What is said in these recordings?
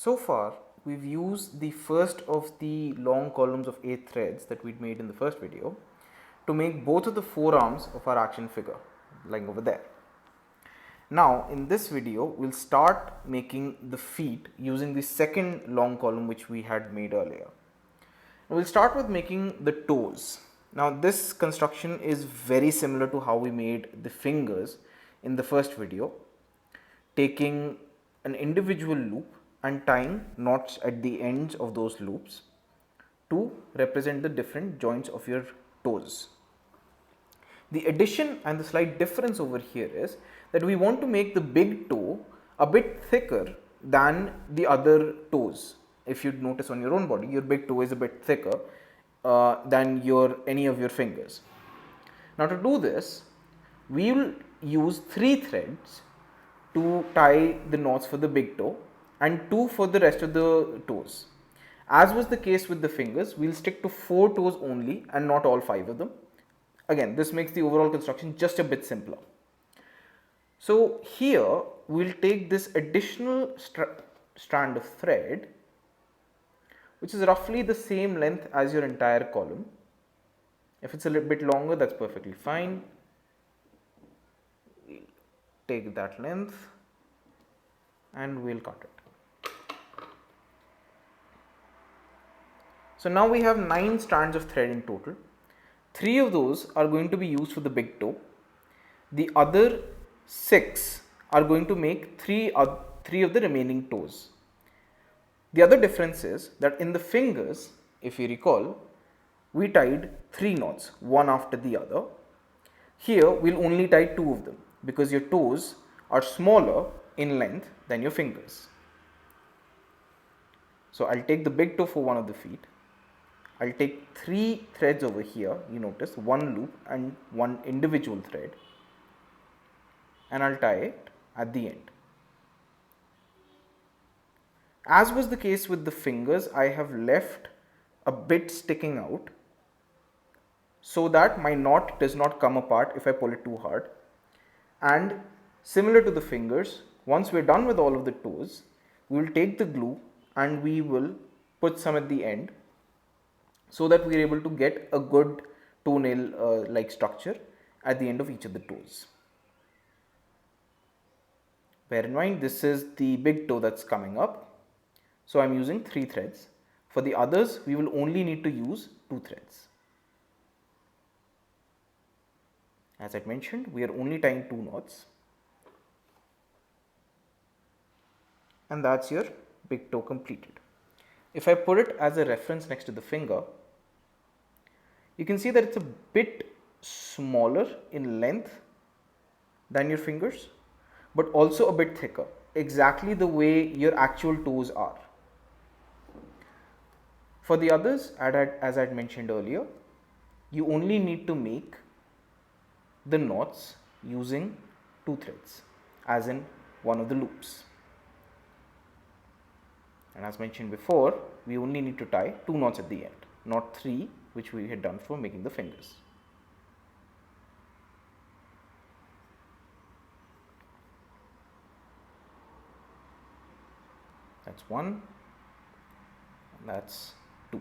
So far, we've used the first of the long columns of 8 threads that we'd made in the first video to make both of the forearms of our action figure, lying over there. Now, in this video, we'll start making the feet using the second long column which we had made earlier. We'll start with making the toes. Now, this construction is very similar to how we made the fingers in the first video, taking an individual loop and tying knots at the ends of those loops to represent the different joints of your toes. The addition and the slight difference over here is that we want to make the big toe a bit thicker than the other toes. If you notice on your own body, your big toe is a bit thicker than any of your fingers. Now, to do this, we will use 3 threads to tie the knots for the big toe and 2 for the rest of the toes. As was the case with the fingers, we will stick to 4 toes only and not all 5 of them. Again, this makes the overall construction just a bit simpler. So here we will take this additional strand of thread, which is roughly the same length as your entire column. If it's a little bit longer, that's perfectly fine. We'll take that length and we'll cut it. So now we have 9 strands of thread in total. 3 of those are going to be used for the big toe. The other 6 are going to make 3 of the remaining toes. The other difference is that in the fingers, if you recall, we tied 3 knots, one after the other. Here we'll only tie 2 of them because your toes are smaller in length than your fingers. So I'll take the big toe for one of the feet. I'll take 3 threads over here, you notice, one loop and one individual thread, and I'll tie it at the end. As was the case with the fingers, I have left a bit sticking out so that my knot does not come apart if I pull it too hard. And similar to the fingers, once we're done with all of the toes, we will take the glue and we will put some at the end so that we are able to get a good toenail like structure at the end of each of the toes. Bear in mind, this is the big toe that's coming up, so I'm using 3 threads. For the others, we will only need to use 2 threads. As I mentioned, we are only tying 2 knots, and that's your big toe completed. If I put it as a reference next to the finger, you can see that it's a bit smaller in length than your fingers, but also a bit thicker, exactly the way your actual toes are. For the others, as I had mentioned earlier, you only need to make the knots using 2 threads, as in one of the loops. And as mentioned before, we only need to tie 2 knots at the end, not 3, which we had done for making the fingers. That's 1, and that's 2.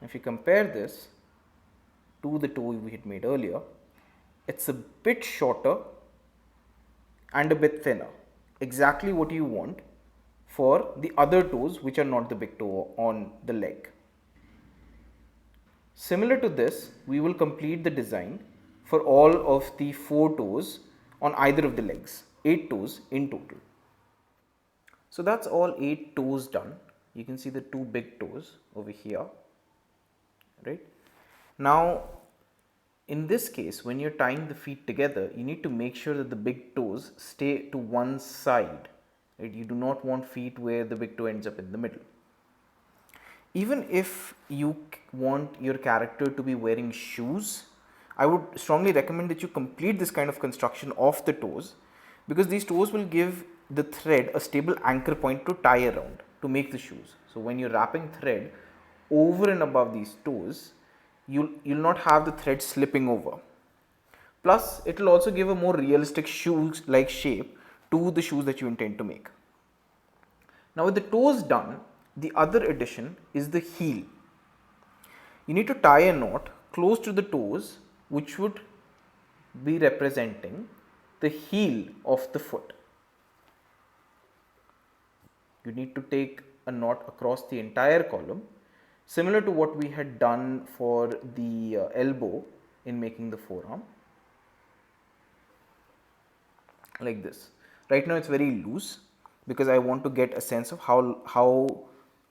If you compare this to the toe we had made earlier, it's a bit shorter and a bit thinner, exactly what you want for the other toes which are not the big toe on the leg. Similar to this, we will complete the design for all of the 4 toes on either of the legs, 8 toes in total. So that's all 8 toes done. You can see the 2 big toes over here, right? Now, in this case, when you're tying the feet together, you need to make sure that the big toes stay to one side, right? You do not want feet where the big toe ends up in the middle. Even if you want your character to be wearing shoes, I would strongly recommend that you complete this kind of construction of the toes, because these toes will give the thread a stable anchor point to tie around to make the shoes. So when you're wrapping thread over and above these toes, you'll not have the thread slipping over. plus it will also give a more realistic shoes like shape to the shoes that you intend to make. Now with the toes done, the other addition is the heel. You need to tie a knot close to the toes, which would be representing the heel of the foot. You need to take a knot across the entire column, similar to what we had done for the elbow in making the forearm, like this. Right now it's very loose because I want to get a sense of how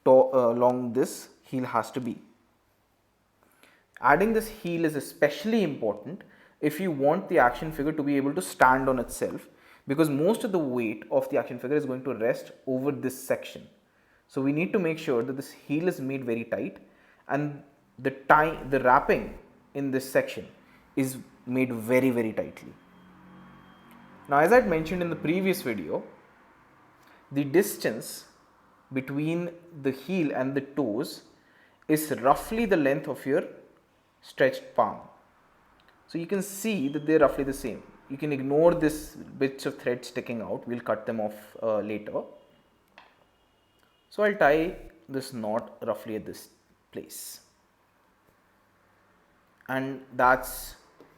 long this heel has to be. Adding this heel is especially important if you want the action figure to be able to stand on itself, because most of the weight of the action figure is going to rest over this section. So we need to make sure that this heel is made very tight and the wrapping in this section is made very, very tightly. Now, as I had mentioned in the previous video, the distance between the heel and the toes is roughly the length of your stretched palm. So you can see that they are roughly the same. You can ignore this bits of thread sticking out. We'll cut them off later. So I'll tie this knot roughly at this place, and that's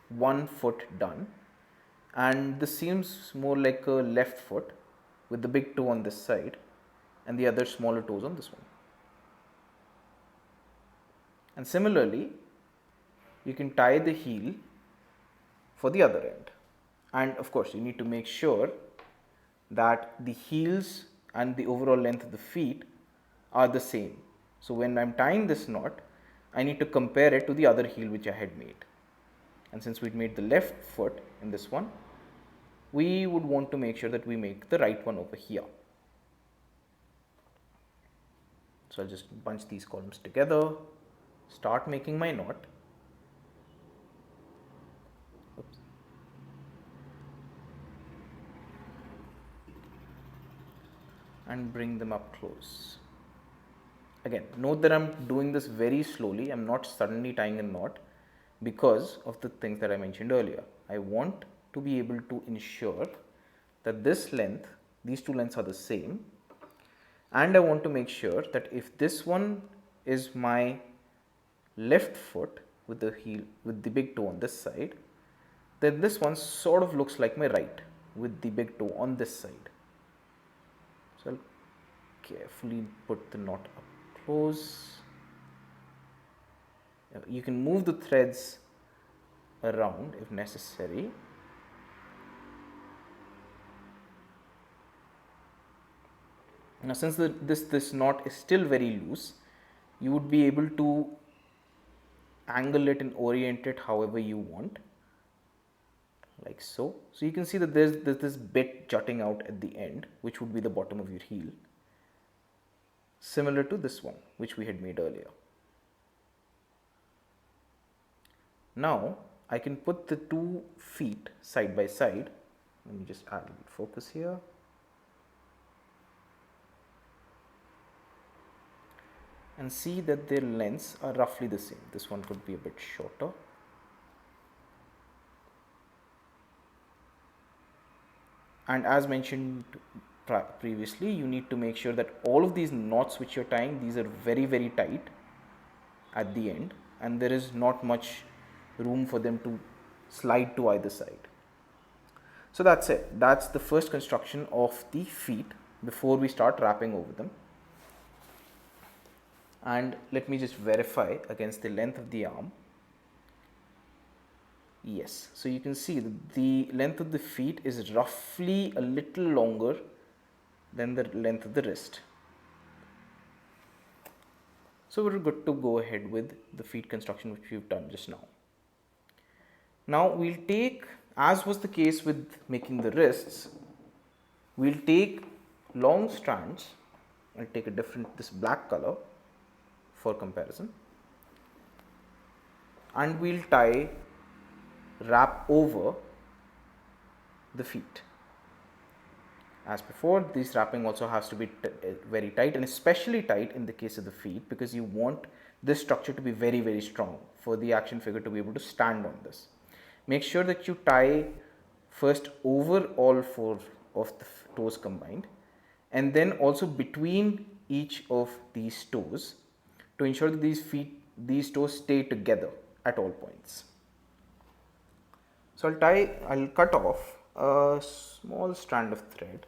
one foot done. And this seems more like a left foot with the big toe on this side and the other smaller toes on this one. And similarly, you can tie the heel for the other end. And of course, you need to make sure that the heels and the overall length of the feet are the same. So when I'm tying this knot, I need to compare it to the other heel which I had made. And since we made the left foot in this one, we would want to make sure that we make the right one over here. So I'll just bunch these columns together, start making my knot. Oops. And bring them up close. Again, note that I'm doing this very slowly. I'm not suddenly tying a knot because of the things that I mentioned earlier. I want to be able to ensure that this length, these two lengths are the same, and I want to make sure that if this one is my left foot with the heel, with the big toe on this side, then this one sort of looks like my right with the big toe on this side. So I'll carefully put the knot up close. You can move the threads around if necessary. Now, since this knot is still very loose, you would be able to angle it and orient it however you want, like so. So you can see that there's this bit jutting out at the end, which would be the bottom of your heel, similar to this one which we had made earlier. Now I can put the two feet side by side. Let me just add a little focus here. And see that their lengths are roughly the same. This one could be a bit shorter. And as mentioned previously, you need to make sure that all of these knots which you're tying, these are very, very tight at the end, and there is not much room for them to slide to either side. So that's it. That's the first construction of the feet before we start wrapping over them. And let me just verify against the length of the arm. Yes, so you can see that the length of the feet is roughly a little longer than the length of the wrist. So we're good to go ahead with the feet construction which we've done just now. Now we'll take, as was the case with making the wrists, we'll take long strands. I'll take this black color for comparison, and we'll wrap over the feet. As before, this wrapping also has to be very tight, and especially tight in the case of the feet, because you want this structure to be very, very strong for the action figure to be able to stand on this. make sure that you tie first over all 4 of the toes combined, and then also between each of these toes, to ensure that these toes stay together at all points. So I'll cut off a small strand of thread,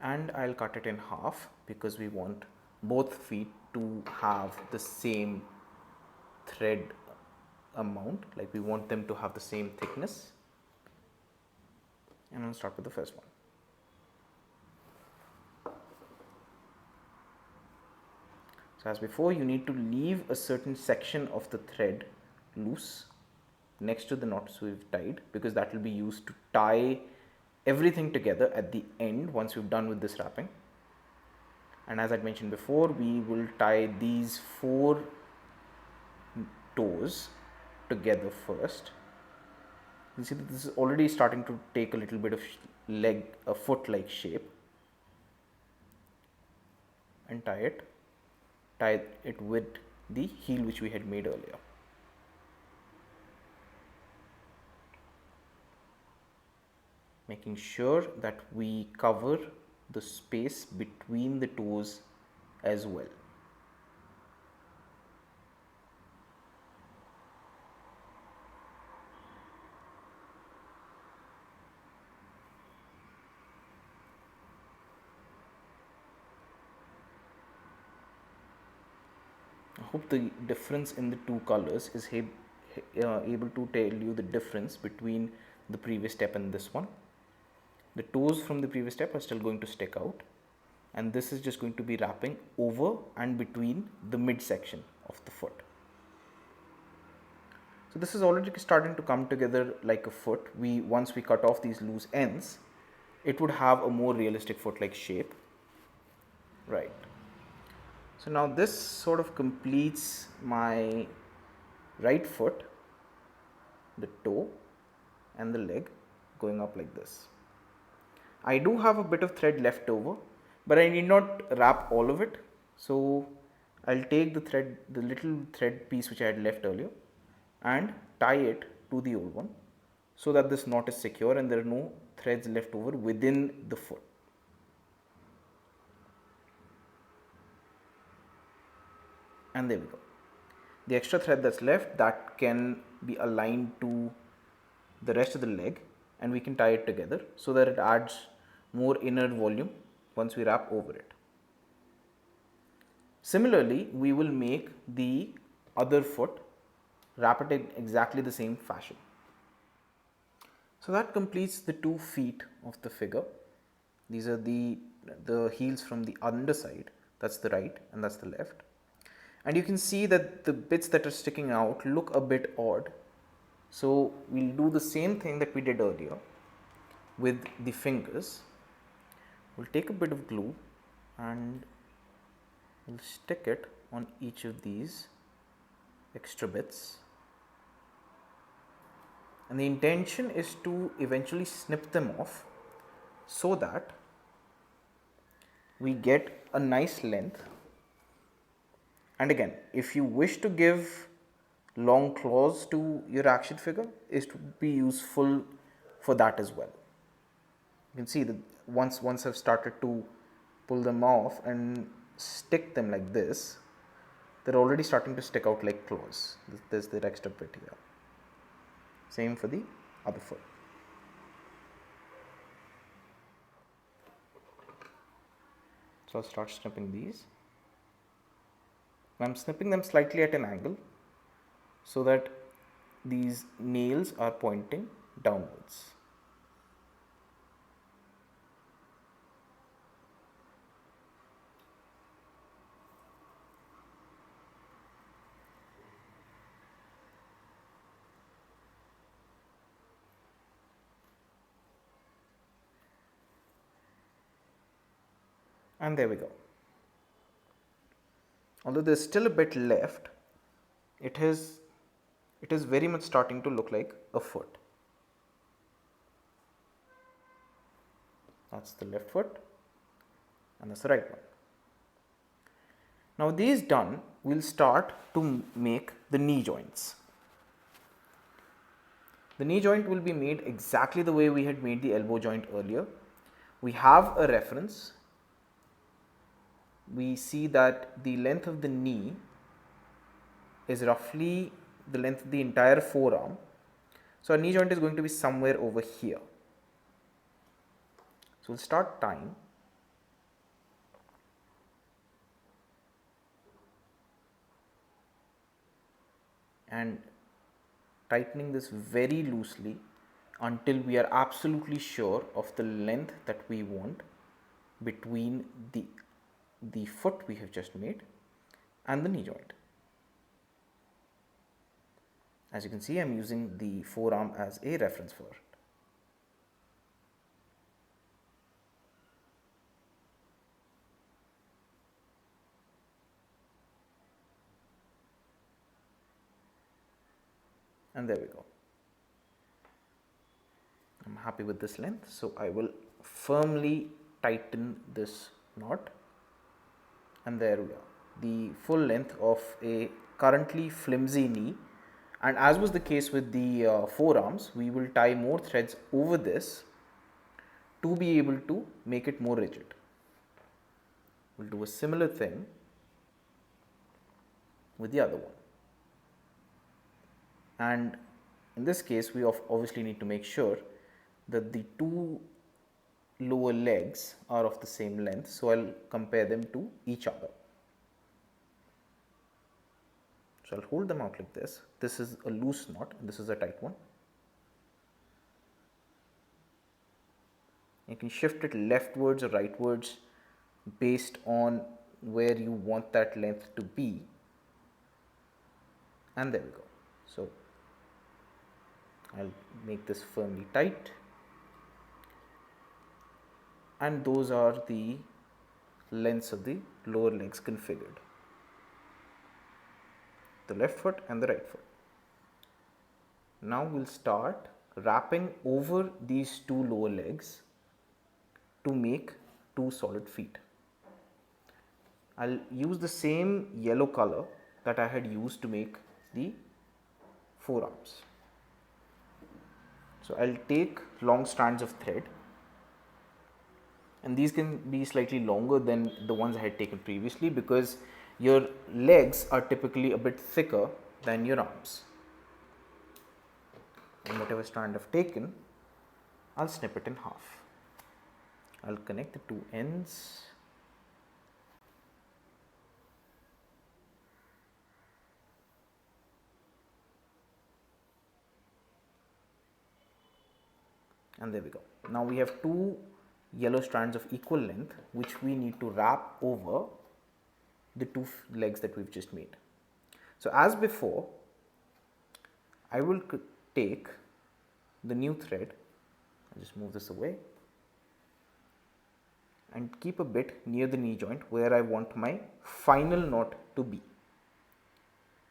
and I'll cut it in half because we want both feet to have the same thread amount, like we want them to have the same thickness. And I'll start with the first one. So as before, you need to leave a certain section of the thread loose next to the knots we've tied, because that will be used to tie everything together at the end once we've done with this wrapping. And as I mentioned before, we will tie these 4 toes together first. You see that this is already starting to take a little bit of a foot like shape, and tie it with the heel which we had made earlier. Making sure that we cover the space between the toes as well. I hope the difference in the 2 colors is able to tell you the difference between the previous step and this one. The toes from the previous step are still going to stick out, and this is just going to be wrapping over and between the midsection of the foot. So this is already starting to come together like a foot. Once we cut off these loose ends, it would have a more realistic foot-like shape. Right. So now this sort of completes my right foot, the toe and the leg going up like this. I do have a bit of thread left over, but I need not wrap all of it. So I'll take the little thread piece which I had left earlier, and tie it to the old one, so that this knot is secure and there are no threads left over within the foot. And there we go. The extra thread that's left, that can be aligned to the rest of the leg, and we can tie it together so that it adds more inner volume once we wrap over it. Similarly, we will make the other foot, wrap it in exactly the same fashion. So that completes the 2 feet of the figure. These are the heels from the underside, that's the right and that's the left. And you can see that the bits that are sticking out look a bit odd. So we'll do the same thing that we did earlier with the fingers. We'll take a bit of glue and we'll stick it on each of these extra bits. And the intention is to eventually snip them off so that we get a nice length. And again, if you wish to give long claws to your action figure, it would be useful for that as well. You can see that once I've started to pull them off and stick them like this, they're already starting to stick out like claws. There's the extra bit here. Same for the other foot. So I'll start snipping these. I'm snipping them slightly at an angle so that these nails are pointing downwards. And there we go. Although there's still a bit left, it is very much starting to look like a foot. That's the left foot and that's the right one. Now with these done, we'll start to make the knee joints. The knee joint will be made exactly the way we had made the elbow joint earlier. We have a reference. We see that the length of the knee is roughly the length of the entire forearm. So our knee joint is going to be somewhere over here. So we'll start tying. And tightening this very loosely until we are absolutely sure of the length that we want between the foot we have just made and the knee joint. As you can see, I am using the forearm as a reference for it. And there we go. I'm happy with this length, so I will firmly tighten this knot, and there we are, the full length of a currently flimsy knee. And as was the case with the forearms, we will tie more threads over this to be able to make it more rigid. We'll do a similar thing with the other one. And in this case, we obviously need to make sure that the two lower legs are of the same length. So I'll compare them to each other. So I'll hold them out like this. This is a loose knot and this is a tight one. You can shift it leftwards or rightwards based on where you want that length to be. And there we go. So I'll make this firmly tight. And those are the lengths of the lower legs configured. The left foot and the right foot. Now we'll start wrapping over these two lower legs to make two solid feet. I'll use the same yellow color that I had used to make the forearms. So I'll take long strands of thread, and these can be slightly longer than the ones I had taken previously because your legs are typically a bit thicker than your arms. And whatever strand I've taken, I'll snip it in half. I'll connect the two ends. And there we go. Now we have two yellow strands of equal length which we need to wrap over the two legs that we've just made. So as before, I will take the new thread, I'll just move this away and keep a bit near the knee joint where I want my final knot to be.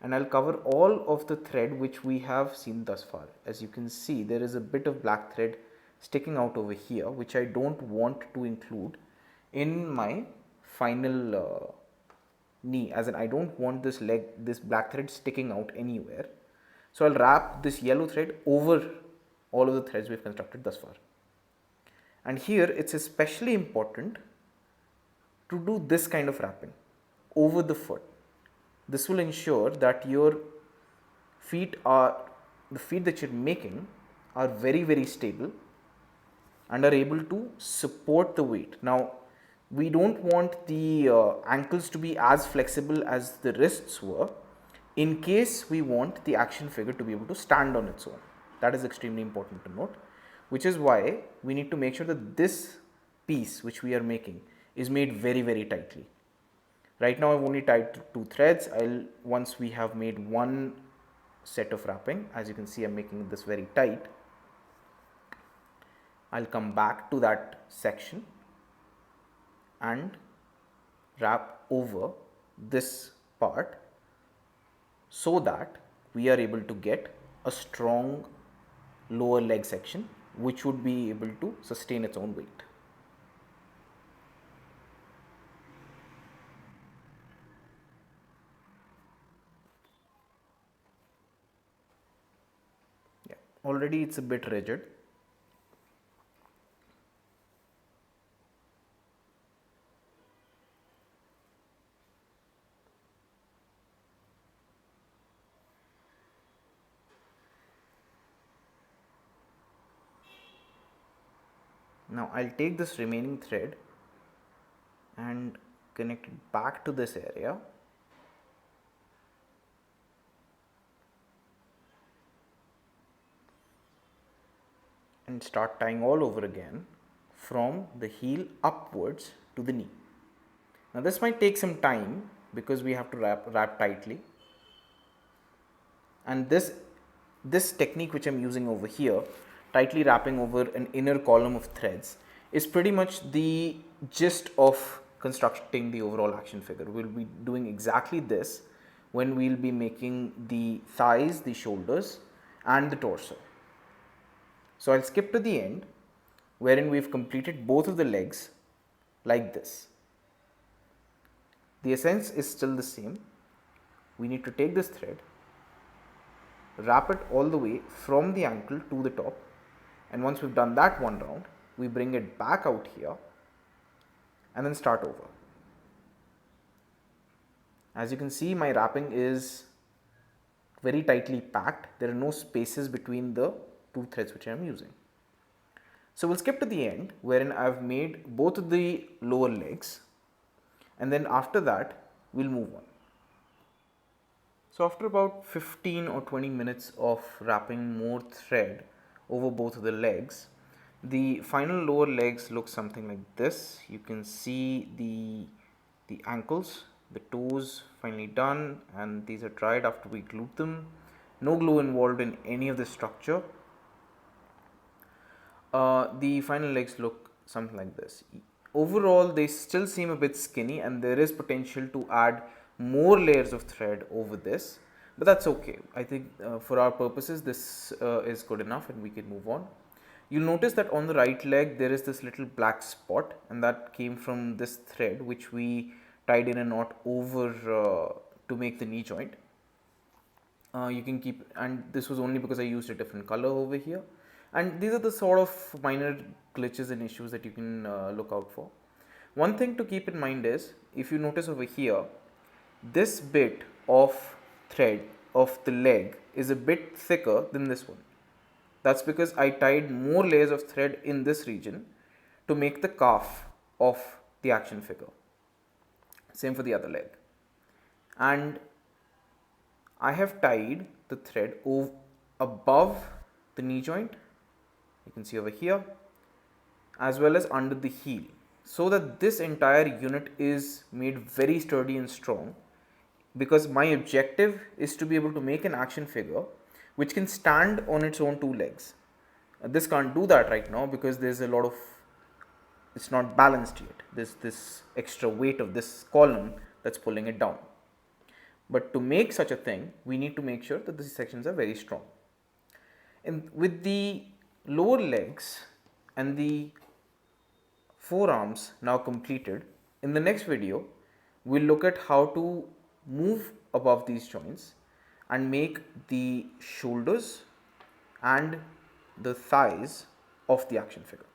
And I'll cover all of the thread which we have seen thus far. As you can see, there is a bit of black thread sticking out over here which I don't want to include in my final knee, as in I don't want this black thread sticking out anywhere. So I'll wrap this yellow thread over all of the threads we've constructed thus far. And here it's especially important to do this kind of wrapping over the foot. This will ensure that your feet that you're making are very, very stable and are able to support the weight. Now, we don't want the ankles to be as flexible as the wrists were in case we want the action figure to be able to stand on its own. That is extremely important to note, which is why we need to make sure that this piece which we are making is made very, very tightly. Right now I've only tied two threads. Once we have made one set of wrapping, as you can see I'm making this very tight, I'll come back to that section and wrap over this part so that we are able to get a strong lower leg section which would be able to sustain its own weight. Already it's a bit rigid. Now I'll take this remaining thread and connect it back to this area. And start tying all over again from the heel upwards to the knee. Now this might take some time because we have to wrap tightly, and this technique which I'm using over here, tightly wrapping over an inner column of threads, is pretty much the gist of constructing the overall action figure. We'll be doing exactly this when we'll be making the thighs, the shoulders and the torso. So I'll skip to the end wherein we've completed both of the legs like this. The essence is still the same. We need to take this thread, wrap it all the way from the ankle to the top, and once we've done that one round, we bring it back out here and then start over. As you can see, my wrapping is very tightly packed. There are no spaces between the two threads which I am using. So we'll skip to the end wherein I've made both of the lower legs, and then after that we'll move on. So after about 15 or 20 minutes of wrapping more thread over both of the legs, the final lower legs look something like this. You can see the ankles, the toes finally done, and these are dried after we glued them. No glue involved in any of the structure. The final legs look something like this. Overall, they still seem a bit skinny, and there is potential to add more layers of thread over this, but that's okay. I think for our purposes this is good enough and we can move on. You'll notice that on the right leg there is this little black spot, and that came from this thread which we tied in a knot over to make the knee joint. You can keep, and this was only because I used a different color over here, and these are the sort of minor glitches and issues that you can look out for. One thing to keep in mind is, if you notice over here, this bit of thread of the leg is a bit thicker than this one. That's because I tied more layers of thread in this region to make the calf of the action figure. Same for the other leg. And I have tied the thread above the knee joint, you can see over here, as well as under the heel, so that this entire unit is made very sturdy and strong, because my objective is to be able to make an action figure which can stand on its own two legs. This can't do that right now because there's a lot of, it's not balanced yet. There's this extra weight of this column that's pulling it down. But to make such a thing, we need to make sure that these sections are very strong. And with the lower legs and the forearms now completed, in the next video, we'll look at how to move above these joints and make the shoulders and the thighs of the action figure.